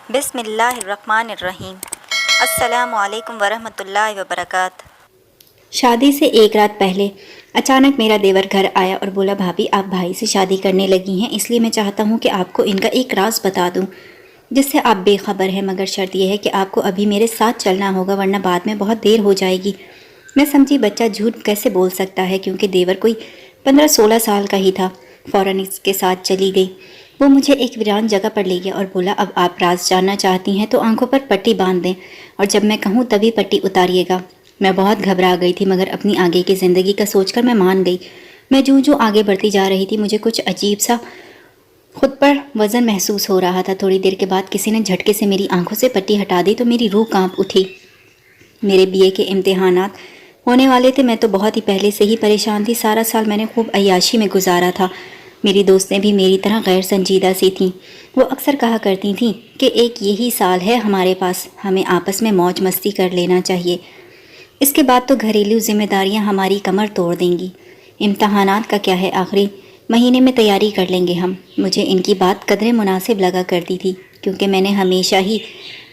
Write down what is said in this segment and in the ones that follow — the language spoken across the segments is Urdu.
بسم اللہ الرحمن الرحیم۔ السلام علیکم ورحمۃ اللہ وبرکاتہ۔ شادی سے ایک رات پہلے اچانک میرا دیور گھر آیا اور بولا بھابھی آپ بھائی سے شادی کرنے لگی ہیں، اس لیے میں چاہتا ہوں کہ آپ کو ان کا ایک راز بتا دوں جس سے آپ بے خبر ہیں، مگر شرط یہ ہے کہ آپ کو ابھی میرے ساتھ چلنا ہوگا ورنہ بعد میں بہت دیر ہو جائے گی۔ میں سمجھی بچہ جھوٹ کیسے بول سکتا ہے، کیونکہ دیور کوئی 15-16 سال کا ہی تھا۔ فوراً اس کے ساتھ چلی گئی۔ وہ مجھے ایک ویران جگہ پر لے گیا اور بولا اب آپ راز جاننا چاہتی ہیں تو آنکھوں پر پٹی باندھ دیں اور جب میں کہوں تبھی پٹی اتاریے گا۔ میں بہت گھبرا گئی تھی مگر اپنی آگے کی زندگی کا سوچ کر میں مان گئی۔ میں جو آگے بڑھتی جا رہی تھی مجھے کچھ عجیب سا خود پر وزن محسوس ہو رہا تھا۔ تھوڑی دیر کے بعد کسی نے جھٹکے سے میری آنکھوں سے پٹی ہٹا دی تو میری روح کانپ اٹھی۔ میرے BA کے امتحانات ہونے والے تھے، میں تو بہت ہی پہلے سے ہی پریشان تھی۔ سارا سال میں نے خوب عیاشی میں گزارا تھا۔ میری دوستیں بھی میری طرح غیر سنجیدہ سی تھیں۔ وہ اکثر کہا کرتی تھیں کہ ایک یہی سال ہے ہمارے پاس، ہمیں آپس میں موج مستی کر لینا چاہیے، اس کے بعد تو گھریلو ذمہ داریاں ہماری کمر توڑ دیں گی۔ امتحانات کا کیا ہے، آخری مہینے میں تیاری کر لیں گے ہم۔ مجھے ان کی بات قدرے مناسب لگا کرتی تھی کیونکہ میں نے ہمیشہ ہی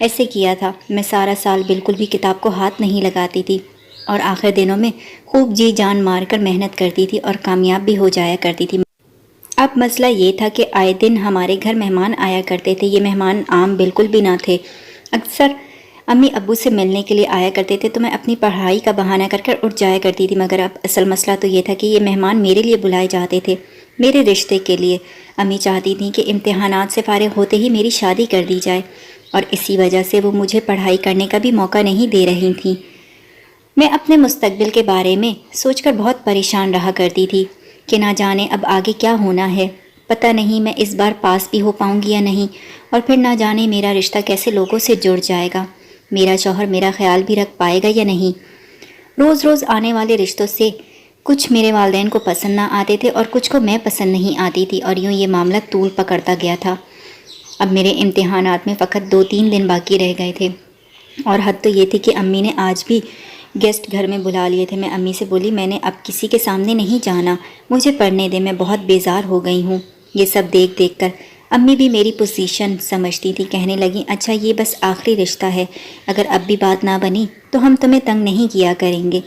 ایسے کیا تھا۔ میں سارا سال بالکل بھی کتاب کو ہاتھ نہیں لگاتی تھی اور آخر دنوں میں خوب جی جان مار کر محنت کرتی تھی اور کامیاب بھی ہو جایا کرتی تھی۔ اب مسئلہ یہ تھا کہ آئے دن ہمارے گھر مہمان آیا کرتے تھے۔ یہ مہمان عام بالکل بھی نہ تھے۔ اکثر امی ابو سے ملنے کے لیے آیا کرتے تھے تو میں اپنی پڑھائی کا بہانہ کر کر اٹھ جایا کرتی تھی، مگر اب اصل مسئلہ تو یہ تھا کہ یہ مہمان میرے لیے بلائے جاتے تھے، میرے رشتے کے لیے۔ امی چاہتی تھیں کہ امتحانات سے فارغ ہوتے ہی میری شادی کر دی جائے اور اسی وجہ سے وہ مجھے پڑھائی کرنے کا بھی موقع نہیں دے رہی تھیں۔ میں اپنے مستقبل کے بارے میں سوچ کر بہت پریشان رہا کرتی تھی کہ نہ جانے اب آگے کیا ہونا ہے۔ پتہ نہیں میں اس بار پاس بھی ہو پاؤں گی یا نہیں، اور پھر نہ جانے میرا رشتہ کیسے لوگوں سے جڑ جائے گا، میرا شوہر میرا خیال بھی رکھ پائے گا یا نہیں۔ روز روز آنے والے رشتوں سے کچھ میرے والدین کو پسند نہ آتے تھے اور کچھ کو میں پسند نہیں آتی تھی، اور یوں یہ معاملہ طول پکڑتا گیا تھا۔ اب میرے امتحانات میں فقط 2-3 دن باقی رہ گئے تھے اور حد تو یہ تھی کہ امی نے آج بھی گیسٹ گھر میں بلا لیے تھے۔ میں امی سے بولی میں نے اب کسی کے سامنے نہیں جانا، مجھے پڑھنے دے، میں بہت بیزار ہو گئی ہوں۔ یہ سب دیکھ دیکھ کر امی بھی میری پوزیشن سمجھتی تھی، کہنے لگیں اچھا یہ بس آخری رشتہ ہے، اگر اب بھی بات نہ بنی تو ہم تمہیں تنگ نہیں کیا کریں گے۔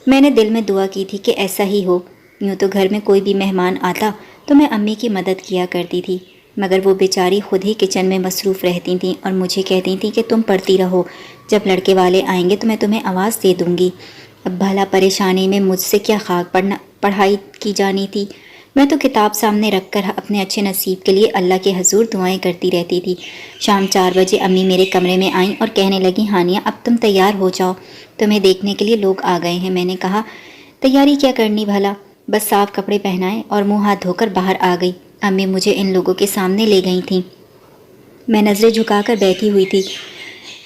میں نے دل میں دعا کی تھی کہ ایسا ہی ہو۔ یوں تو گھر میں کوئی بھی مہمان آتا تو میں امی کی مدد کیا کرتی تھی، مگر وہ بیچاری خود ہی کچن میں مصروف رہتی تھیں اور مجھے کہتی تھیں کہ تم پڑھتی رہو، جب لڑکے والے آئیں گے تو میں تمہیں آواز دے دوں گی۔ اب بھلا پریشانی میں مجھ سے کیا خاک پڑھائی کی جانی تھی۔ میں تو کتاب سامنے رکھ کر اپنے اچھے نصیب کے لیے اللہ کے حضور دعائیں کرتی رہتی تھی۔ شام 4 بجے امی میرے کمرے میں آئیں اور کہنے لگیں ہانیہ اب تم تیار ہو جاؤ، تمہیں دیکھنے کے لیے لوگ آ گئے ہیں۔ میں نے کہا تیاری کیا کرنی بھلا، بس صاف کپڑے پہنائے اور منہ ہاتھ دھو کر باہر آ گئی۔ امی مجھے ان لوگوں کے سامنے لے گئی تھیں۔ میں نظریں جھکا کر بیٹھی ہوئی تھی۔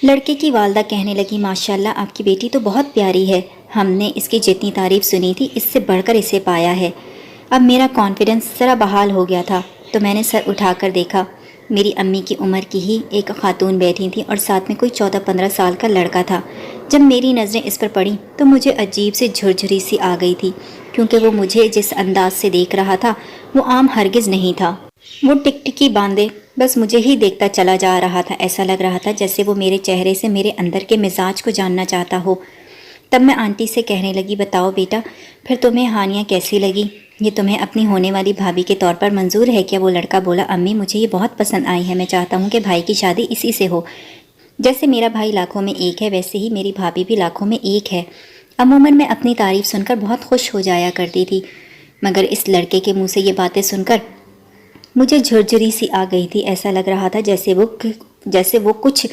لڑکے کی والدہ کہنے لگی ماشاءاللہ آپ کی بیٹی تو بہت پیاری ہے، ہم نے اس کی جتنی تعریف سنی تھی اس سے بڑھ کر اسے پایا ہے۔ اب میرا کانفیڈنس ذرا بحال ہو گیا تھا تو میں نے سر اٹھا کر دیکھا، میری امی کی عمر کی ہی ایک خاتون بیٹھی تھی اور ساتھ میں کوئی 14-15 سال کا لڑکا تھا۔ جب میری نظریں اس پر پڑیں تو مجھے عجیب سی جھرجھری سی آ گئی تھی، کیونکہ وہ مجھے جس انداز سے دیکھ رہا تھا وہ عام ہرگز نہیں تھا۔ وہ ٹکٹکی باندھے بس مجھے ہی دیکھتا چلا جا رہا تھا، ایسا لگ رہا تھا جیسے وہ میرے چہرے سے میرے اندر کے مزاج کو جاننا چاہتا ہو۔ تب میں آنٹی سے کہنے لگی بتاؤ بیٹا پھر تمہیں ہانیہ کیسی لگی، یہ تمہیں اپنی ہونے والی بھابھی کے طور پر منظور ہے کیا؟ وہ لڑکا بولا امی مجھے یہ بہت پسند آئی ہے، میں چاہتا ہوں کہ بھائی کی شادی اسی سے ہو، جیسے میرا بھائی لاکھوں میں ایک ہے ویسے ہی میری بھابھی بھی لاکھوں میں ایک ہے۔ عموماً میں اپنی تعریف سن کر بہت خوش ہو جایا کرتی تھی، مگر اس لڑکے کے منہ سے یہ باتیں سن کر مجھے جھرجھری سی آ گئی تھی۔ ایسا لگ رہا تھا جیسے وہ کچھ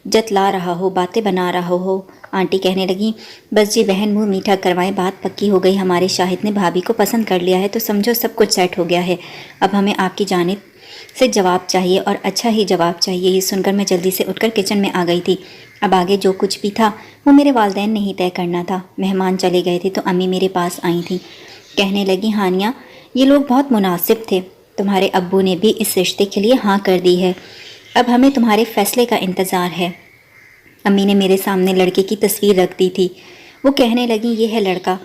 جتلا رہا ہو، باتیں بنا رہا ہو۔ آنٹی کہنے لگیں بس جی بہن منہ میٹھا کروائیں، بات پکی ہو گئی، ہمارے شاہد نے بھابھی کو پسند کر لیا ہے تو سمجھو سب کچھ سیٹ ہو گیا ہے، اب ہمیں آپ کی جانب سے جواب چاہیے اور اچھا ہی جواب چاہیے۔ یہ سن کر میں جلدی سے اٹھ کر کچن میں آ گئی تھی۔ اب آگے جو کچھ بھی تھا وہ میرے والدین نے ہی طے کرنا تھا۔ مہمان چلے گئے تھے تو امی میرے پاس آئی تھیں، کہنے لگی ہانیہ یہ لوگ بہت مناسب تھے، تمہارے ابو نے بھی اس رشتے کے لیے ہاں کر دی ہے، اب ہمیں تمہارے فیصلے کا انتظار ہے۔ امی نے میرے سامنے لڑکے کی تصویر رکھ دی تھی۔ وہ کہنے لگیں یہ ہے لڑکا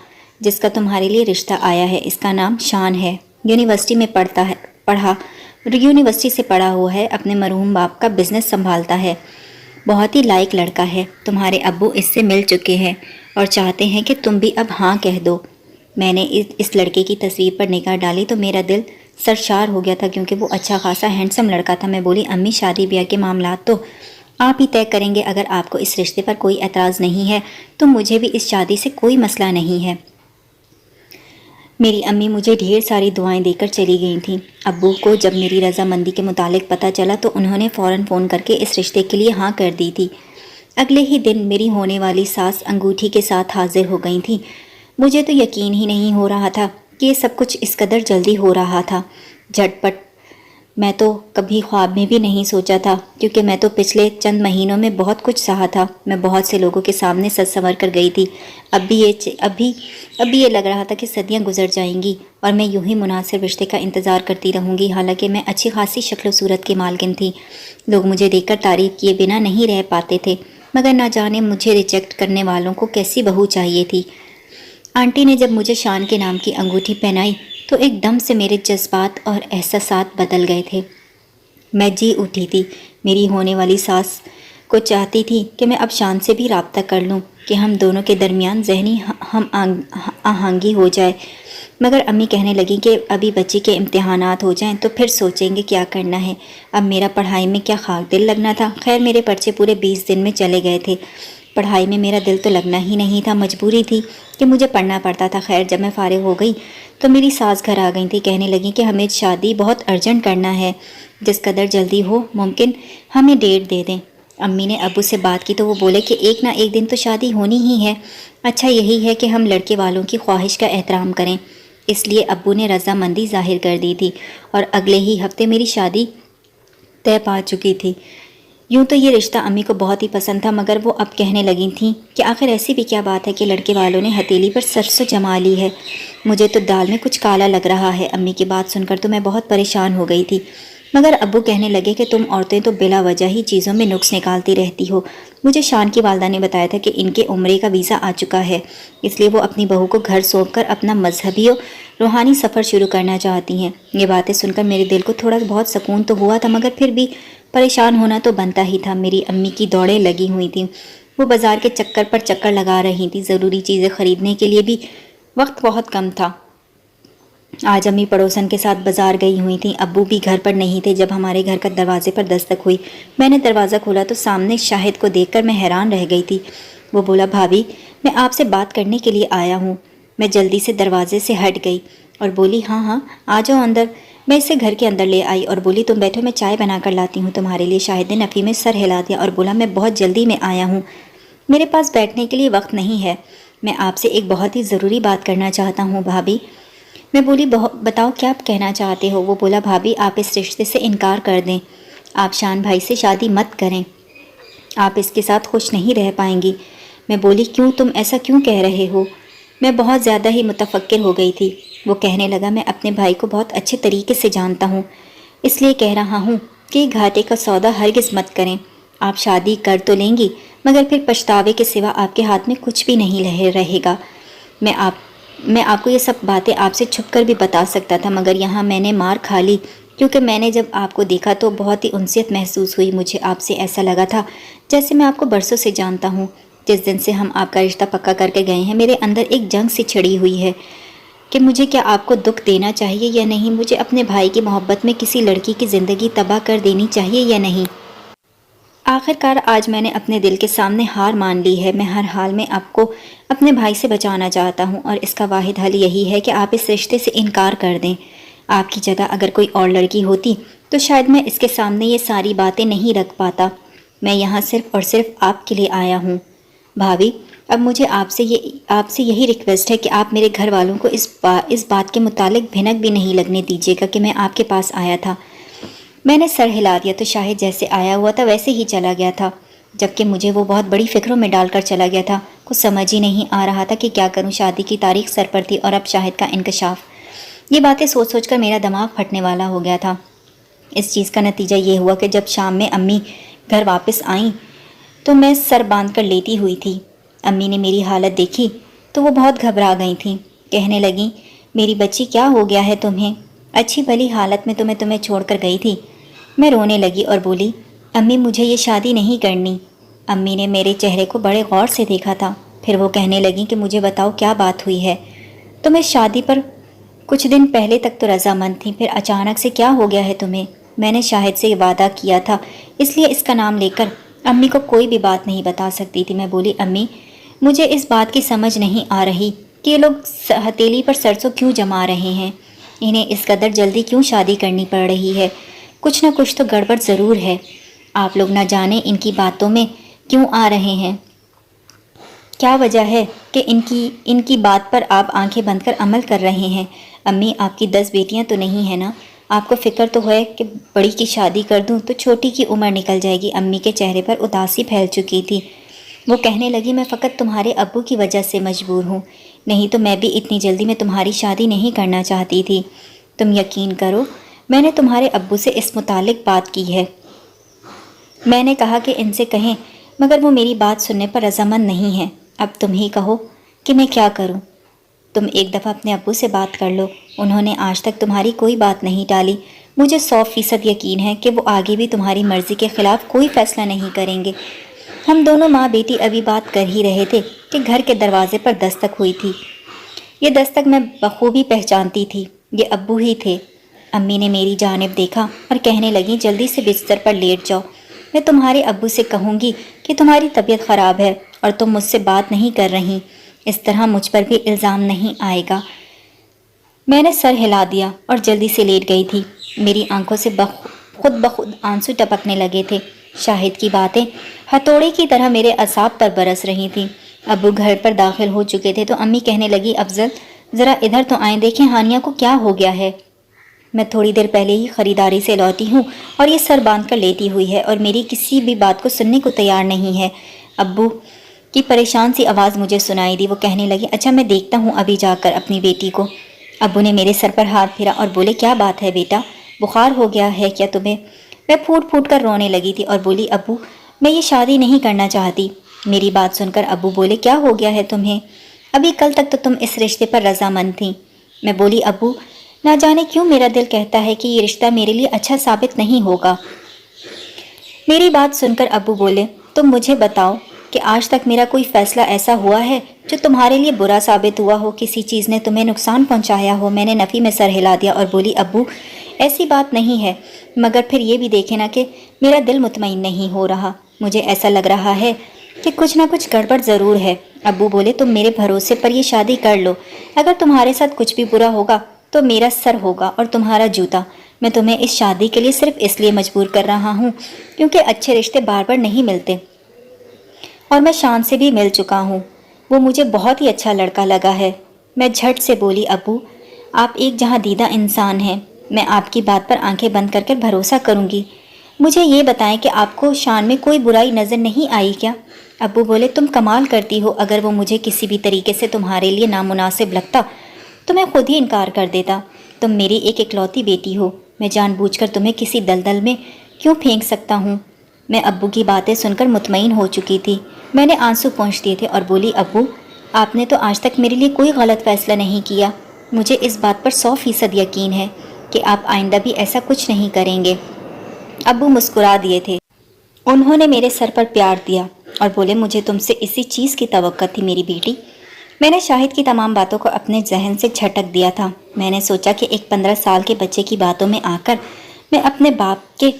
جس کا تمہارے لیے رشتہ آیا ہے، اس کا نام شان ہے، یونیورسٹی میں پڑھا، یونیورسٹی سے پڑھا ہوا ہے، اپنے مرحوم باپ کا بزنس سنبھالتا ہے، بہت ہی لائق لڑکا ہے۔ تمہارے ابو اس سے مل چکے ہیں اور چاہتے ہیں کہ تم بھی اب ہاں کہہ دو۔ میں نے اس لڑکے کی تصویر پر نگاہ ڈالی تو میرا دل سرشار ہو گیا تھا، کیونکہ وہ اچھا خاصا ہینڈسم لڑکا تھا۔ میں بولی امی شادی بیاہ کے معاملات تو آپ ہی طے کریں گے، اگر آپ کو اس رشتے پر کوئی اعتراض نہیں ہے تو مجھے بھی اس شادی سے کوئی مسئلہ نہیں ہے۔ میری امی مجھے ڈھیر ساری دعائیں دے کر چلی گئی تھیں۔ ابو کو جب میری رضامندی کے متعلق پتہ چلا تو انہوں نے فوراً فون کر کے اس رشتے کے لیے ہاں کر دی تھی۔ اگلے ہی دن میری ہونے والی ساس انگوٹھی کے ساتھ حاضر ہو گئی تھیں۔ مجھے تو یقین ہی نہیں ہو رہا تھا کہ یہ سب کچھ اس قدر جلدی ہو رہا تھا۔ جھٹ پٹ میں تو کبھی خواب میں بھی نہیں سوچا تھا، کیونکہ میں تو پچھلے چند مہینوں میں بہت کچھ سہا تھا۔ میں بہت سے لوگوں کے سامنے سج سنور کر گئی تھی۔ اب بھی یہ لگ رہا تھا کہ صدیاں گزر جائیں گی اور میں یوں ہی مناسب رشتے کا انتظار کرتی رہوں گی۔ حالانکہ میں اچھی خاصی شکل و صورت کی مالکن تھی، لوگ مجھے دیکھ کر تعریف کیے بنا نہیں رہ پاتے تھے، مگر نہ جانے مجھے ریجیکٹ کرنے والوں کو کیسی بہو چاہیے تھی۔ آنٹی نے جب مجھے شان کے نام کی انگوٹھی پہنائی تو ایک دم سے میرے جذبات اور احساسات بدل گئے تھے۔ میں جی اٹھی تھی۔ میری ہونے والی ساس کو چاہتی تھی کہ میں اب شان سے بھی رابطہ کر لوں کہ ہم دونوں کے درمیان ذہنی ہم آہنگی ہو جائے، مگر امی کہنے لگیں کہ ابھی بچی کے امتحانات ہو جائیں تو پھر سوچیں گے کیا کرنا ہے۔ اب میرا پڑھائی میں کیا خاک دل لگنا تھا۔ خیر میرے پرچے پورے 20 دن میں چلے گئے تھے، پڑھائی میں میرا دل تو لگنا ہی نہیں تھا، مجبوری تھی کہ مجھے پڑھنا پڑتا تھا۔ خیر جب میں فارغ ہو گئی تو میری ساس گھر آ گئی تھی، کہنے لگیں کہ ہمیں شادی بہت ارجنٹ کرنا ہے، جس قدر جلدی ہو ممکن ہمیں ڈیٹ دے دیں۔ امی نے ابو سے بات کی تو وہ بولے کہ ایک نہ ایک دن تو شادی ہونی ہی ہے، اچھا یہی ہے کہ ہم لڑکے والوں کی خواہش کا احترام کریں۔ اس لیے ابو نے رضامندی ظاہر کر دی تھی اور اگلے ہی ہفتے میری شادی طے پا چکی تھی۔ یوں تو یہ رشتہ امی کو بہت ہی پسند تھا، مگر وہ اب کہنے لگی تھیں کہ آخر ایسی بھی کیا بات ہے کہ لڑکے والوں نے ہتھیلی پر سرسوں جما لی ہے۔ مجھے تو دال میں کچھ کالا لگ رہا ہے۔ امی کی بات سن کر تو میں بہت پریشان ہو گئی تھی، مگر ابو کہنے لگے کہ تم عورتیں تو بلا وجہ ہی چیزوں میں نقص نکالتی رہتی ہو۔ مجھے شان کی والدہ نے بتایا تھا کہ ان کے عمرے کا ویزا آ چکا ہے، اس لیے وہ اپنی بہو کو گھر سونپ کر اپنا مذہبی و روحانی سفر شروع کرنا چاہتی ہیں۔ یہ باتیں سن کر میرے دل کو تھوڑا بہت سکون تو ہوا تھا، مگر پھر بھی پریشان ہونا تو بنتا ہی تھا۔ میری امی کی دوڑیں لگی ہوئی تھیں، وہ بازار کے چکر پر چکر لگا رہی تھیں، ضروری چیزیں خریدنے کے لیے بھی وقت بہت کم تھا۔ آج امی پڑوسن کے ساتھ بازار گئی ہوئی تھیں، ابو بھی گھر پر نہیں تھے۔ جب ہمارے گھر کا دروازے پر دستک ہوئی، میں نے دروازہ کھولا تو سامنے شاہد کو دیکھ کر میں حیران رہ گئی تھی۔ وہ بولا بھابھی میں آپ سے بات کرنے کے لیے آیا ہوں۔ میں جلدی سے دروازے سے ہٹ گئی اور بولی ہاں آ جاؤ اندر۔ میں اسے گھر کے اندر لے آئی اور بولی تم بیٹھو، میں چائے بنا کر لاتی ہوں تمہارے لیے۔ شاہد نے نفی میں سر ہلا دیا اور بولا میں بہت جلدی میں آیا ہوں، میرے پاس بیٹھنے کے لیے وقت نہیں ہے، میں آپ سے ایک بہت ہی ضروری بات کرنا چاہتا ہوں بھابھی۔ میں بولی بتاؤ کیا کہنا چاہتے ہو؟ وہ بولا بھابھی آپ اس رشتے سے انکار کر دیں، آپ شان بھائی سے شادی مت کریں، آپ اس کے ساتھ خوش نہیں رہ پائیں گی۔ میں بولی کیوں، تم ایسا کیوں کہہ رہے ہو؟ میں بہت زیادہ ہی متفکر ہو گئی تھی۔ وہ کہنے لگا میں اپنے بھائی کو بہت اچھے طریقے سے جانتا ہوں، اس لیے کہہ رہا ہوں کہ گھاٹے کا سودا ہرگز مت کریں۔ آپ شادی کر تو لیں گی، مگر پھر پچھتاوے کے سوا آپ کے ہاتھ میں کچھ بھی نہیں رہے گا۔ میں آپ کو یہ سب باتیں آپ سے چھپ کر بھی بتا سکتا تھا، مگر یہاں میں نے مار کھا لی، کیونکہ میں نے جب آپ کو دیکھا تو بہت ہی انسیت محسوس ہوئی۔ مجھے آپ سے ایسا لگا تھا جیسے میں آپ کو برسوں سے جانتا ہوں۔ جس دن سے ہم آپ کا رشتہ پکا کر کے گئے ہیں، میرے اندر ایک جنگ سی چھڑی ہوئی ہے کہ مجھے کیا آپ کو دکھ دینا چاہیے یا نہیں، مجھے اپنے بھائی کی محبت میں کسی لڑکی کی زندگی تباہ کر دینی چاہیے یا نہیں۔ آخرکار آج میں نے اپنے دل کے سامنے ہار مان لی ہے۔ میں ہر حال میں آپ کو اپنے بھائی سے بچانا چاہتا ہوں اور اس کا واحد حل یہی ہے کہ آپ اس رشتے سے انکار کر دیں۔ آپ کی جگہ اگر کوئی اور لڑکی ہوتی تو شاید میں اس کے سامنے یہ ساری باتیں نہیں رکھ پاتا۔ میں یہاں صرف اور صرف آپ کے لیے آیا ہوں بھابھی۔ اب مجھے آپ سے یہی ریکویسٹ ہے کہ آپ میرے گھر والوں کو اس بات کے متعلق بھنک بھی نہیں لگنے دیجیے گا کہ میں آپ کے پاس آیا تھا۔ میں نے سر ہلا دیا تو شاہد جیسے آیا ہوا تھا ویسے ہی چلا گیا تھا، جبکہ مجھے وہ بہت بڑی فکروں میں ڈال کر چلا گیا تھا۔ کچھ سمجھ ہی نہیں آ رہا تھا کہ کیا کروں۔ شادی کی تاریخ سر پر تھی اور اب شاہد کا انکشاف۔ یہ باتیں سوچ سوچ کر میرا دماغ پھٹنے والا ہو گیا تھا۔ اس چیز کا نتیجہ یہ ہوا کہ جب شام میں امی گھر واپس آئیں تو میں سر باندھ کر لیٹی ہوئی تھی۔ امی نے میری حالت دیکھی تو وہ بہت گھبرا گئی تھیں، کہنے لگیں میری بچی کیا ہو گیا ہے تمہیں؟ اچھی بھلی حالت میں تمہیں چھوڑ کر گئی تھی۔ میں رونے لگی اور بولی امی مجھے یہ شادی نہیں کرنی۔ امی نے میرے چہرے کو بڑے غور سے دیکھا تھا، پھر وہ کہنے لگی کہ مجھے بتاؤ کیا بات ہوئی ہے؟ تم اس شادی پر کچھ دن پہلے تک تو رضامند تھی، پھر اچانک سے کیا ہو گیا ہے تمہیں؟ میں نے شاہد سے وعدہ کیا تھا، اس لیے اس کا نام لے کر امی کو کوئی بھی بات نہیں بتا سکتی تھی۔ میں بولی امی مجھے اس بات کی سمجھ نہیں آ رہی کہ یہ لوگ ہتھیلی پر سرسوں کیوں جما رہے ہیں، انہیں اس قدر جلدی کیوں شادی کرنی پڑ رہی ہے؟ کچھ نہ کچھ تو گڑبڑ ضرور ہے، آپ لوگ نہ جانے ان کی باتوں میں کیوں آ رہے ہیں، کیا وجہ ہے کہ ان کی بات پر آپ آنکھیں بند کر عمل کر رہے ہیں؟ امی آپ کی 10 بیٹیاں تو نہیں ہیں نا؟ آپ کو فکر تو ہے کہ بڑی کی شادی کر دوں تو چھوٹی کی عمر نکل جائے گی۔ امی کے چہرے پر اداسی پھیل چکی تھی، وہ کہنے لگی میں فقط تمہارے ابو کی وجہ سے مجبور ہوں، نہیں تو میں بھی اتنی جلدی میں تمہاری شادی نہیں کرنا چاہتی تھی۔ تم یقین کرو میں نے تمہارے ابو سے اس متعلق بات کی ہے، میں نے کہا کہ ان سے کہیں، مگر وہ میری بات سننے پر رضامند نہیں ہے۔ اب تم ہی کہو کہ میں کیا کروں؟ تم ایک دفعہ اپنے ابو سے بات کر لو، انہوں نے آج تک تمہاری کوئی بات نہیں ٹالی۔ مجھے 100% یقین ہے کہ وہ آگے بھی تمہاری مرضی کے خلاف کوئی فیصلہ نہیں کریں گے۔ ہم دونوں ماں بیٹی ابھی بات کر ہی رہے تھے کہ گھر کے دروازے پر دستک ہوئی تھی۔ یہ دستک میں بخوبی پہچانتی تھی، یہ ابو ہی تھے۔ امی نے میری جانب دیکھا اور کہنے لگی جلدی سے بستر پر لیٹ جاؤ، میں تمہارے ابو سے کہوں گی کہ تمہاری طبیعت خراب ہے اور تم مجھ سے بات نہیں کر رہی، اس طرح مجھ پر بھی الزام نہیں آئے گا۔ میں نے سر ہلا دیا اور جلدی سے لیٹ گئی تھی۔ میری آنکھوں سے خود بخود آنسو ٹپکنے لگے تھے۔ شاہد کی باتیں ہتھوڑے کی طرح میرے اعصاب پر برس رہی تھیں۔ ابو گھر پر داخل ہو چکے تھے تو امی کہنے لگی افضل ذرا ادھر تو آئیں، دیکھیں ہانیہ کو کیا ہو گیا ہے۔ میں تھوڑی دیر پہلے ہی خریداری سے لوٹی ہوں اور یہ سر باندھ کر لیٹی ہوئی ہے اور میری کسی بھی بات کو سننے کو تیار نہیں ہے۔ ابو کی پریشان سی آواز مجھے سنائی دی، وہ کہنے لگی اچھا میں دیکھتا ہوں ابھی جا کر اپنی بیٹی کو۔ ابو نے میرے سر پر ہاتھ پھیرا اور بولے کیا بات ہے بیٹا، بخار ہو گیا ہے کیا تمہیں؟ میں پھوٹ پھوٹ کر رونے لگی تھی اور بولی ابو میں یہ شادی نہیں کرنا چاہتی۔ میری بات سن کر ابو بولے کیا ہو گیا ہے تمہیں؟ ابھی کل تک تو تم اس رشتے پر رضامند تھیں۔ میں بولی ابو نہ جانے کیوں میرا دل کہتا ہے کہ یہ رشتہ میرے لیے اچھا ثابت نہیں ہوگا۔ میری بات سن کر ابو بولے تم مجھے بتاؤ کہ آج تک میرا کوئی فیصلہ ایسا ہوا ہے جو تمہارے لیے برا ثابت ہوا ہو، کسی چیز نے تمہیں نقصان پہنچایا ہو؟ میں نے نفی میں سر ہلا دیا اور بولی ابو ایسی بات نہیں ہے، مگر پھر یہ بھی دیکھے نا کہ میرا دل مطمئن نہیں ہو رہا، مجھے ایسا لگ رہا ہے کہ کچھ نہ کچھ گڑبڑ ضرور ہے۔ ابو بولے تم میرے بھروسے پر یہ شادی کر لو، اگر تمہارے ساتھ کچھ بھی برا ہوگا تو میرا سر ہوگا اور تمہارا جوتا۔ میں تمہیں اس شادی کے لیے صرف اس لیے مجبور کر رہا ہوں کیونکہ اچھے رشتے بار بار نہیں ملتے، اور میں شان سے بھی مل چکا ہوں، وہ مجھے بہت ہی اچھا لڑکا لگا ہے۔ میں جھٹ سے بولی ابو آپ ایک جہاں دیدہ انسان ہیں، میں آپ کی بات پر آنکھیں بند کر کر بھروسہ کروں گی، مجھے یہ بتائیں کہ آپ کو شان میں کوئی برائی نظر نہیں آئی کیا؟ ابو بولے تم کمال کرتی ہو، اگر وہ مجھے کسی بھی طریقے سے تمہارے لیے نامناسب لگتا تو میں خود ہی انکار کر دیتا، تم میری ایک اکلوتی بیٹی ہو، میں جان بوجھ کر تمہیں کسی دلدل میں کیوں پھینک سکتا ہوں؟ میں ابو کی باتیں سن کر مطمئن ہو چکی تھی، میں نے آنسو پونچھ دیے تھے اور بولی ابو آپ نے تو آج تک میرے لیے کوئی غلط فیصلہ نہیں کیا، مجھے اس بات پر 100% یقین ہے کہ آپ آئندہ بھی ایسا کچھ نہیں کریں گے۔ ابو مسکرا دیے تھے، انہوں نے میرے سر پر پیار دیا اور بولے مجھے تم سے اسی چیز کی توقع تھی میری بیٹی۔ میں نے شاہد کی تمام باتوں کو اپنے ذہن سے جھٹک دیا تھا۔ میں نے سوچا کہ ایک 15 سال کے بچے کی باتوں میں آ کر میں اپنے باپ کے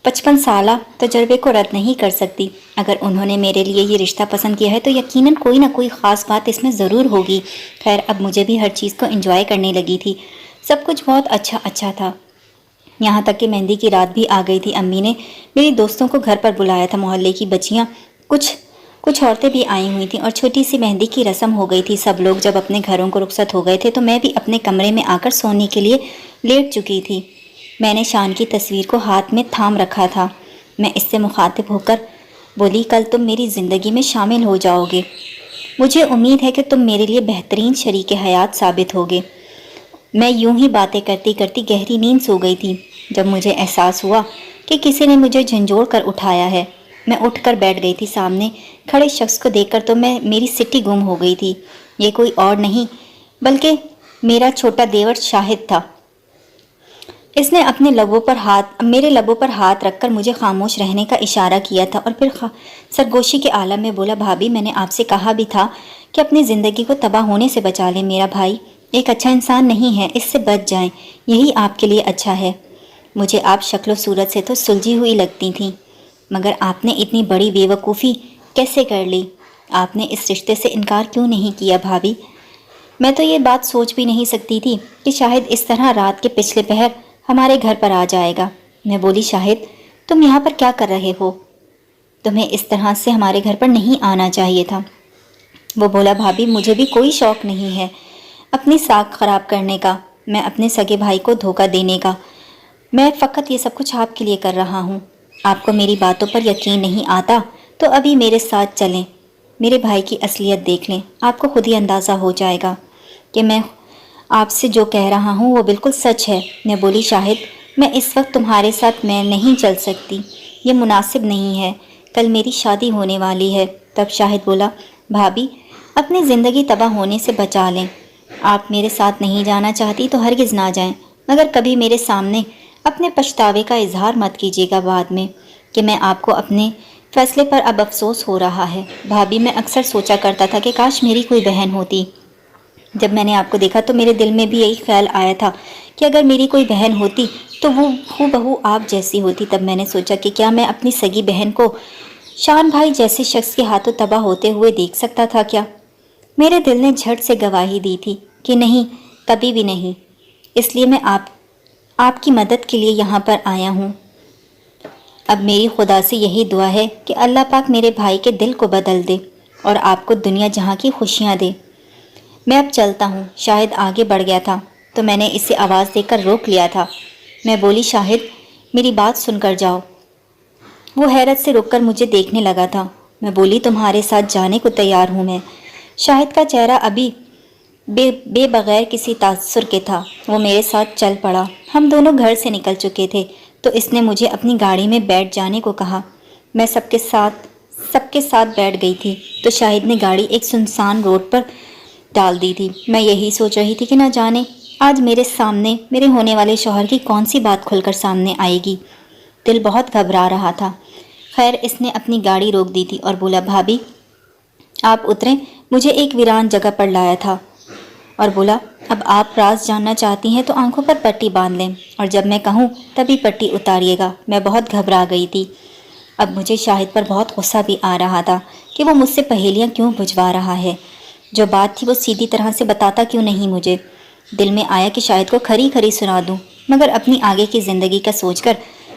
55 سالہ تجربے کو رد نہیں کر سکتی۔ اگر انہوں نے میرے لیے یہ رشتہ پسند کیا ہے تو یقیناً کوئی نہ کوئی خاص بات اس میں ضرور ہوگی۔ خیر اب مجھے بھی ہر چیز کو انجوائے کرنے لگی تھی، سب کچھ بہت اچھا تھا، یہاں تک کہ مہندی کی رات بھی آ گئی تھی۔ امی نے میری دوستوں کو گھر پر بلایا تھا، محلے کی بچیاں کچھ عورتیں بھی آئی ہوئی تھیں اور چھوٹی سی مہندی کی رسم ہو گئی تھی۔ سب لوگ جب اپنے گھروں کو رخصت ہو گئے تھے تو میں بھی اپنے کمرے میں آ کر سونے کے لیے لیٹ چکی تھی۔ میں نے شان کی تصویر کو ہاتھ میں تھام رکھا تھا۔ میں اس سے مخاطب ہو کر بولی کل تم میری زندگی میں شامل ہو جاؤ گے، مجھے امید ہے کہ تم میرے لیے بہترین شریک حیات ثابت ہوگے۔ میں یوں ہی باتیں کرتی کرتی گہری نیند سو گئی تھی جب مجھے احساس ہوا کہ کسی نے مجھے جھنجھوڑ کر اٹھایا ہے۔ میں اٹھ کر بیٹھ گئی تھی، سامنے کھڑے شخص کو دیکھ کر تو میری سٹی گم ہو گئی تھی۔ یہ کوئی اور نہیں بلکہ میرا چھوٹا دیور شاہد تھا۔ اس نے اپنے میرے لبوں پر ہاتھ رکھ کر مجھے خاموش رہنے کا اشارہ کیا تھا اور پھر سرگوشی کے عالم میں بولا، بھابھی میں نے آپ سے کہا بھی تھا کہ اپنی زندگی کو تباہ ہونے سے بچا لیں۔ میرا بھائی ایک اچھا انسان نہیں ہے، اس سے بچ جائیں، یہی آپ کے لیے اچھا ہے۔ مجھے آپ شکل و صورت سے تو سلجھی ہوئی لگتی تھیں، مگر آپ نے اتنی بڑی بے وقوفی کیسے کر لی؟ آپ نے اس رشتے سے انکار کیوں نہیں کیا بھابھی؟ میں تو یہ بات سوچ بھی نہیں سکتی تھی کہ شاہد اس طرح رات کے پچھلے پہر ہمارے گھر پر آ جائے گا۔ میں بولی، شاہد تم یہاں پر کیا کر رہے ہو؟ تمہیں اس طرح سے ہمارے گھر پر نہیں آنا چاہیے تھا۔ وہ بولا، بھابھی مجھے بھی کوئی شوق نہیں ہے اپنی ساکھ خراب کرنے کا، میں اپنے سگے بھائی کو دھوکہ دینے کا۔ میں فقط یہ سب کچھ آپ کے لیے کر رہا ہوں۔ آپ کو میری باتوں پر یقین نہیں آتا تو ابھی میرے ساتھ چلیں، میرے بھائی کی اصلیت دیکھ لیں، آپ کو خود ہی اندازہ ہو جائے گا کہ میں آپ سے جو کہہ رہا ہوں وہ بالکل سچ ہے۔ میں بولی، شاہد میں اس وقت تمہارے ساتھ میں نہیں چل سکتی، یہ مناسب نہیں ہے، کل میری شادی ہونے والی ہے۔ تب شاہد بولا، بھابھی اپنی زندگی تباہ ہونے سے بچا لیں، آپ میرے ساتھ نہیں جانا چاہتی تو ہرگز نہ جائیں، مگر کبھی میرے سامنے اپنے پچھتاوے کا اظہار مت کیجیے گا بعد میں کہ میں آپ کو اپنے فیصلے پر اب افسوس ہو رہا ہے۔ بھابھی میں اکثر سوچا کرتا تھا کہ کاش میری کوئی بہن ہوتی۔ جب میں نے آپ کو دیکھا تو میرے دل میں بھی یہی خیال آیا تھا کہ اگر میری کوئی بہن ہوتی تو وہ ہو بہو آپ جیسی ہوتی۔ تب میں نے سوچا کہ کیا میں اپنی سگی بہن کو شان بھائی جیسے شخص کے ہاتھوں تباہ ہوتے ہوئے دیکھ سکتا تھا کیا؟ میرے دل نے جھٹ سے گواہی دی تھی کہ نہیں، کبھی بھی نہیں۔ اس لیے میں آپ کی مدد کے لیے یہاں پر آیا ہوں۔ اب میری خدا سے یہی دعا ہے کہ اللہ پاک میرے بھائی کے دل کو بدل دے اور آپ کو دنیا جہاں کی خوشیاں دے۔ میں اب چلتا ہوں۔ شاہد آگے بڑھ گیا تھا تو میں نے اسے آواز دے کر روک لیا تھا۔ میں بولی، شاہد میری بات سن کر جاؤ۔ وہ حیرت سے رک کر مجھے دیکھنے لگا تھا۔ میں بولی، تمہارے ساتھ جانے کو تیار ہوں میں۔ شاہد کا چہرہ ابھی بے بغیر کسی تاثر کے تھا۔ وہ میرے ساتھ چل پڑا۔ ہم دونوں گھر سے نکل چکے تھے تو اس نے مجھے اپنی گاڑی میں بیٹھ جانے کو کہا۔ میں سب کے ساتھ بیٹھ گئی تھی تو شاہد نے گاڑی ایک سنسان روڈ پر ڈال دی تھی۔ میں یہی سوچ رہی تھی کہ نہ جانے آج میرے سامنے میرے ہونے والے شوہر کی کون سی بات کھل کر سامنے آئے گی۔ دل بہت گھبرا رہا تھا۔ خیر اس نے اپنی گاڑی روک دی تھی اور بولا، بھابھی آپ اتریں، مجھے ایک ویران جگہ پر لایا تھا، اور بولا، اب آپ راز جاننا چاہتی ہیں تو آنکھوں پر پٹی باندھ لیں اور جب میں کہوں تبھی پٹی اتاریے گا۔ میں بہت گھبرا گئی تھی۔ اب مجھے شاہد پر بہت غصہ بھی آ رہا تھا کہ وہ مجھ سے پہیلیاں کیوں بجھوا رہا ہے۔ جو بات تھی وہ سیدھی طرح سے بتاتا کیوں نہیں مجھے۔ دل میں آیا کہ شاہد کو کھری کھری سنا دوں، مگر اپنی آگے کی زندگی کا سوچ کر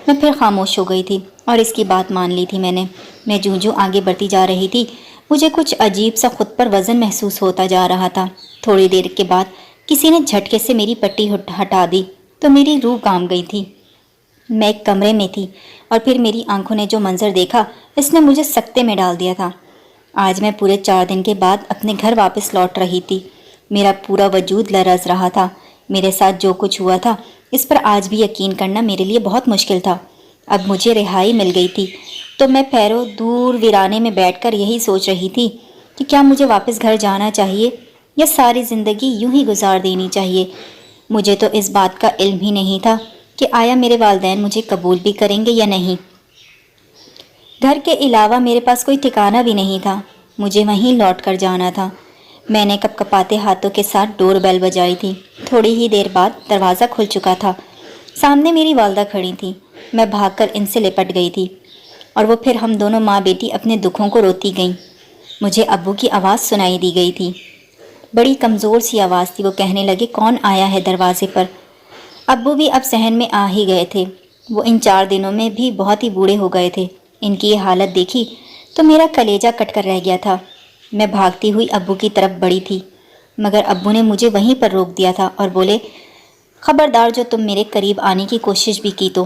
میں پھر خاموش ہو گئی تھی اور اس کی بات مان لی تھی میں نے۔ میں جوں آگے بڑھتی جا رہی تھی مجھے کچھ عجیب سا خود پر وزن محسوس ہوتا جا رہا تھا۔ تھوڑی دیر کے بعد کسی نے جھٹکے سے میری پٹی ہٹا دی تو میری روح کانپ گئی تھی۔ میں ایک کمرے میں تھی اور پھر میری آنکھوں نے جو منظر دیکھا اس نے مجھے سکتے میں ڈال دیا تھا۔ آج میں پورے 4 دن کے بعد اپنے گھر واپس لوٹ رہی تھی۔ میرا پورا وجود لرز رہا تھا۔ میرے ساتھ جو کچھ ہوا تھا اس پر آج بھی یقین کرنا میرے لیے بہت مشکل تھا۔ اب مجھے رہائی مل گئی تھی تو میں پیروں دور ویرانے میں بیٹھ کر یہی سوچ رہی تھی کہ کیا مجھے واپس گھر جانا چاہیے یا ساری زندگی یوں ہی گزار دینی چاہیے۔ مجھے تو اس بات کا علم ہی نہیں تھا کہ آیا میرے والدین مجھے قبول بھی کریں گے یا نہیں۔ گھر کے علاوہ میرے پاس کوئی ٹھکانہ بھی نہیں تھا، مجھے وہیں لوٹ کر جانا تھا۔ میں نے کپ کپاتے ہاتھوں کے ساتھ ڈور بیل بجائی تھی۔ تھوڑی ہی دیر بعد دروازہ کھل چکا تھا۔ سامنے میری والدہ کھڑی تھی۔ میں بھاگ کر ان سے لپٹ گئی تھی اور وہ پھر ہم دونوں ماں بیٹی اپنے دکھوں کو روتی گئیں۔ مجھے ابو کی آواز سنائی دی گئی تھی، بڑی کمزور سی آواز تھی۔ وہ کہنے لگے، کون آیا ہے دروازے پر؟ ابو بھی اب صحن میں آ ہی گئے تھے۔ وہ ان 4 دنوں میں بھی بہت ہی بوڑھے ہو گئے تھے۔ ان کی یہ حالت دیکھی تو میرا کلیجہ کٹ کر رہ گیا تھا۔ میں بھاگتی ہوئی ابو کی طرف بڑھی تھی، مگر ابو نے مجھے وہیں پر روک دیا تھا اور بولے، خبردار جو تم میرے قریب آنے کی کوشش بھی کی تو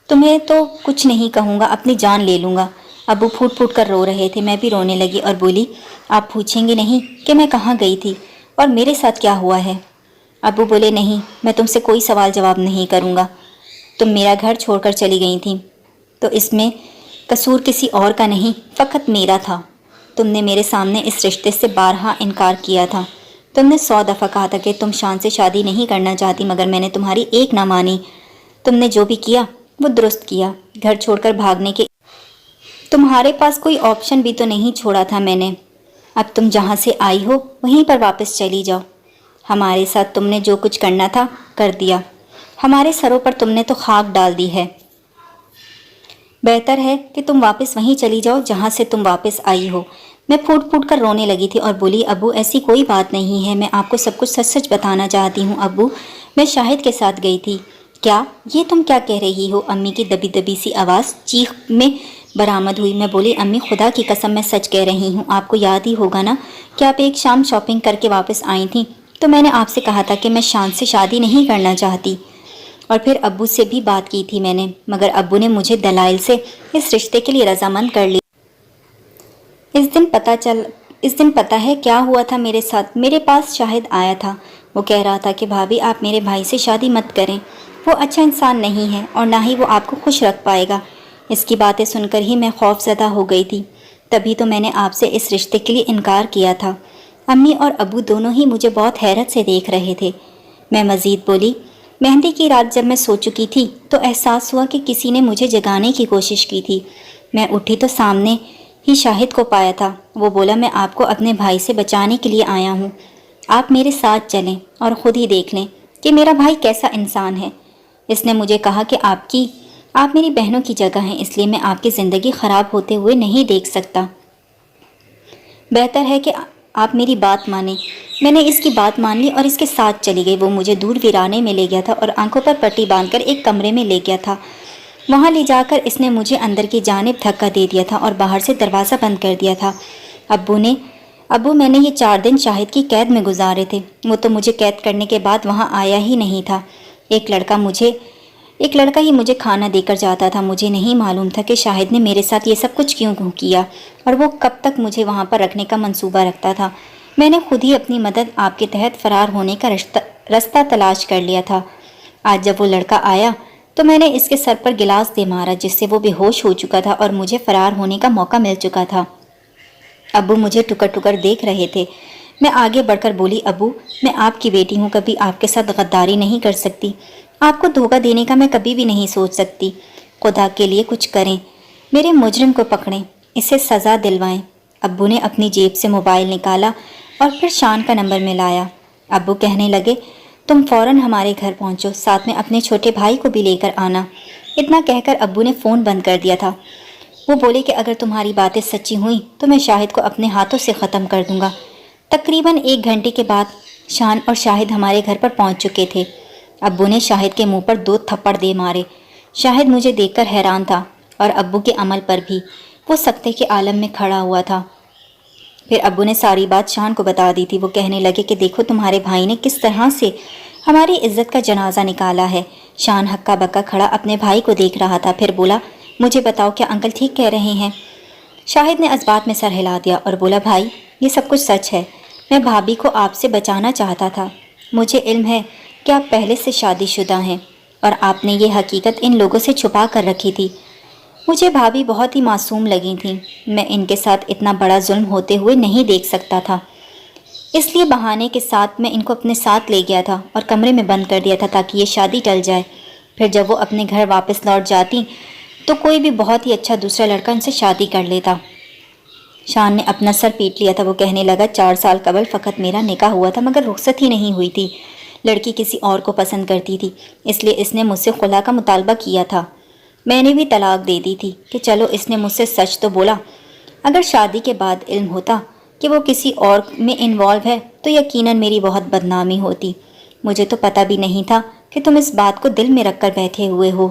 تمہیں تو کچھ نہیں کہوں گا، اپنی جان لے لوں گا۔ ابو پھوٹ پھوٹ کر رو رہے تھے۔ میں بھی رونے لگی اور بولی، آپ پوچھیں گے نہیں کہ میں کہاں گئی تھی اور میرے ساتھ کیا ہوا ہے؟ ابو بولے، نہیں، میں تم سے کوئی سوال جواب نہیں کروں گا۔ تم میرا گھر چھوڑ کر چلی گئی تھی تو اس میں قصور کسی اور کا نہیں، فقط میرا تھا۔ تم نے میرے سامنے اس رشتے سے بارہا انکار کیا تھا، تم نے 100 دفعہ کہا تھا کہ تم شان سے شادی نہیں کرنا چاہتی، مگر میں نے تمہاری ایک نہ مانی۔ تم نے جو بھی کیا وہ درست کیا، گھر چھوڑ کر بھاگنے کے تمہارے پاس کوئی آپشن بھی تو نہیں چھوڑا تھا میں نے۔ اب تم جہاں سے آئی ہو وہیں پر واپس چلی جاؤ۔ ہمارے ساتھ تم نے جو کچھ کرنا تھا کر دیا، ہمارے سروں پر تم نے تو خاک ڈال دی ہے۔ بہتر ہے کہ تم واپس وہیں چلی جاؤ جہاں سے تم واپس آئی ہو۔ میں پھوٹ پھوٹ کر رونے لگی تھی اور بولی، ابو ایسی کوئی بات نہیں ہے، میں آپ کو سب کچھ سچ سچ بتانا چاہتی ہوں ابو، میں شاہد کے ساتھ گئی تھی۔ کیا یہ تم کیا کہہ رہی ہو؟ امی کی دبی دبی سی آواز چیخ میں برآمد ہوئی۔ میں بولی، امی خدا کی قسم میں سچ کہہ رہی ہوں، آپ کو یاد ہی ہوگا نا کہ آپ ایک شام شاپنگ کر کے واپس آئی تھیں تو میں نے آپ سے کہا تھا کہ میں شان سے شادی نہیں کرنا چاہتی، اور پھر ابو سے بھی بات کی تھی میں نے، مگر ابو نے مجھے دلائل سے اس رشتے کے لیے رضامند کر لی۔ اس دن پتہ ہے کیا ہوا تھا میرے ساتھ؟ میرے پاس شاہد آیا تھا، وہ کہہ رہا تھا کہ بھابھی آپ میرے بھائی سے شادی مت کریں، وہ اچھا انسان نہیں ہے اور نہ ہی وہ آپ کو خوش رکھ پائے گا۔ اس کی باتیں سن کر ہی میں خوف زدہ ہو گئی تھی، تبھی تو میں نے آپ سے اس رشتے کے لیے انکار کیا تھا۔ امی اور ابو دونوں ہی مجھے بہت حیرت سے دیکھ رہے تھے۔ میں مزید بولی، مہندی کی رات جب میں سو چکی تھی تو احساس ہوا کہ کسی نے مجھے جگانے کی کوشش کی تھی۔ میں اٹھی تو سامنے ہی شاہد کو پایا تھا۔ وہ بولا، میں آپ کو اپنے بھائی سے بچانے کے لیے آیا ہوں، آپ میرے ساتھ چلیں اور خود ہی دیکھ لیں کہ میرا بھائی کیسا انسان ہے۔ اس نے مجھے کہا کہ آپ میری بہنوں کی جگہ ہیں، اس لیے میں آپ کی زندگی خراب ہوتے ہوئے نہیں دیکھ سکتا، بہتر ہے کہ آپ میری بات مانیں۔ میں نے اس کی بات مان لی اور اس کے ساتھ چلی گئی۔ وہ مجھے دور ویرانے میں لے گیا تھا اور آنکھوں پر پٹی باندھ کر ایک کمرے میں لے گیا تھا۔ وہاں لے جا کر اس نے مجھے اندر کی جانب دھکا دے دیا تھا اور باہر سے دروازہ بند کر دیا تھا۔ ابو میں نے یہ 4 دن شاہد کی قید میں گزارے تھے، وہ تو مجھے قید کرنے کے بعد وہاں آیا ہی نہیں تھا۔ ایک لڑکا ہی مجھے کھانا دے کر جاتا تھا۔ مجھے نہیں معلوم تھا کہ شاہد نے میرے ساتھ یہ سب کچھ کیوں کیا اور وہ کب تک مجھے وہاں پر رکھنے کا منصوبہ رکھتا تھا۔ میں نے خود ہی اپنی مدد آپ کے تحت فرار ہونے کا رستہ تلاش کر لیا تھا۔ آج جب وہ لڑکا آیا تو میں نے اس کے سر پر گلاس دے مارا، جس سے وہ بے ہوش ہو چکا تھا اور مجھے فرار ہونے کا موقع مل چکا تھا۔ ابو مجھے ٹکر ٹکر دیکھ رہے تھے۔ میں آگے بڑھ کر بولی، ابو میں آپ کی بیٹی ہوں، کبھی آپ کے ساتھ غداری نہیں کر سکتی، آپ کو دھوکہ دینے کا میں کبھی بھی نہیں سوچ سکتی۔ خدا کے لیے کچھ کریں، میرے مجرم کو پکڑیں، اسے سزا دلوائیں۔ ابو نے اپنی جیب سے موبائل نکالا اور پھر شان کا نمبر ملایا۔ ابو کہنے لگے، تم فوراً ہمارے گھر پہنچو، ساتھ میں اپنے چھوٹے بھائی کو بھی لے کر آنا۔ اتنا کہہ کر ابو نے فون بند کر دیا تھا۔ وہ بولے کہ اگر تمہاری باتیں سچی ہوئیں تو میں شاہد کو اپنے ہاتھوں سے ختم کر دوں گا۔ تقریباً 1 گھنٹے کے بعد شان اور شاہد ہمارے گھر پر پہنچ چکے تھے۔ ابو نے شاہد کے منہ پر 2 تھپڑ دے مارے۔ شاہد مجھے دیکھ کر حیران تھا اور ابو کے عمل پر بھی، وہ سکتے کے عالم میں کھڑا ہوا تھا۔ پھر ابو نے ساری بات شان کو بتا دی تھی۔ وہ کہنے لگے کہ دیکھو تمہارے بھائی نے کس طرح سے ہماری عزت کا جنازہ نکالا ہے۔ شان ہکا بکا کھڑا اپنے بھائی کو دیکھ رہا تھا، پھر بولا، مجھے بتاؤ کیا انکل ٹھیک کہہ رہے ہیں؟ شاہد نے اس بات میں سر ہلا دیا اور بولا، بھائی یہ سب کچھ سچ ہے، میں بھابھی کو آپ سے بچانا چاہتا تھا۔ مجھے علم ہے کہ آپ پہلے سے شادی شدہ ہیں اور آپ نے یہ حقیقت ان لوگوں سے چھپا کر رکھی تھی۔ مجھے بھابھی بہت ہی معصوم لگی تھیں، میں ان کے ساتھ اتنا بڑا ظلم ہوتے ہوئے نہیں دیکھ سکتا تھا، اس لیے بہانے کے ساتھ میں ان کو اپنے ساتھ لے گیا تھا اور کمرے میں بند کر دیا تھا تاکہ یہ شادی ٹل جائے۔ پھر جب وہ اپنے گھر واپس لوٹ جاتی تو کوئی بھی بہت ہی اچھا دوسرا لڑکا ان سے شادی کر لیتا۔ شان نے اپنا سر پیٹ لیا تھا۔ وہ کہنے لگا، 4 سال قبل فقط میرا نکاح ہوا تھا مگر رخصت ہی نہیں ہوئی تھی۔ لڑکی کسی اور کو پسند کرتی تھی، اس لیے اس نے مجھ سے خلا کا مطالبہ کیا تھا۔ میں نے بھی طلاق دے دی تھی کہ چلو اس نے مجھ سے سچ تو بولا۔ اگر شادی کے بعد علم ہوتا کہ وہ کسی اور میں انوالو ہے تو یقیناً میری بہت بدنامی ہوتی۔ مجھے تو پتہ بھی نہیں تھا کہ تم اس بات کو دل میں رکھ کر بیٹھے ہوئے ہو۔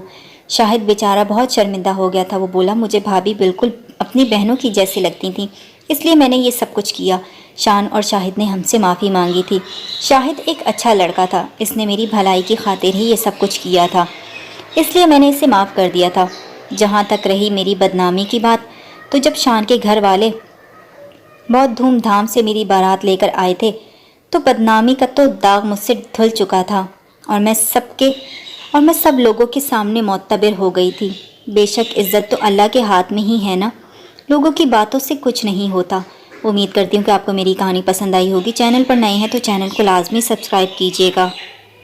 شاہد بیچارہ بہت شرمندہ ہو گیا تھا۔ وہ بولا، مجھے بھابھی بالکل اپنی بہنوں کی جیسی لگتی تھیں، اس لیے میں نے یہ سب کچھ کیا۔ شان اور شاہد نے ہم سے معافی مانگی تھی۔ شاہد ایک اچھا لڑکا تھا، اس نے میری بھلائی کی خاطر ہی یہ سب کچھ کیا تھا، اس لیے میں نے اسے معاف کر دیا تھا۔ جہاں تک رہی میری بدنامی کی بات، تو جب شان کے گھر والے بہت دھوم دھام سے میری بارات لے کر آئے تھے تو بدنامی کا تو داغ مجھ سے دھل چکا تھا اور میں سب لوگوں کے سامنے معتبر ہو گئی تھی۔ بے شک عزت تو اللہ کے ہاتھ میں ہی ہے نا، لوگوں کی باتوں سے کچھ نہیں ہوتا۔ امید کرتی ہوں کہ آپ کو میری کہانی پسند آئی ہوگی۔ چینل پر نئے ہیں تو چینل کو لازمی سبسکرائب کیجیے گا۔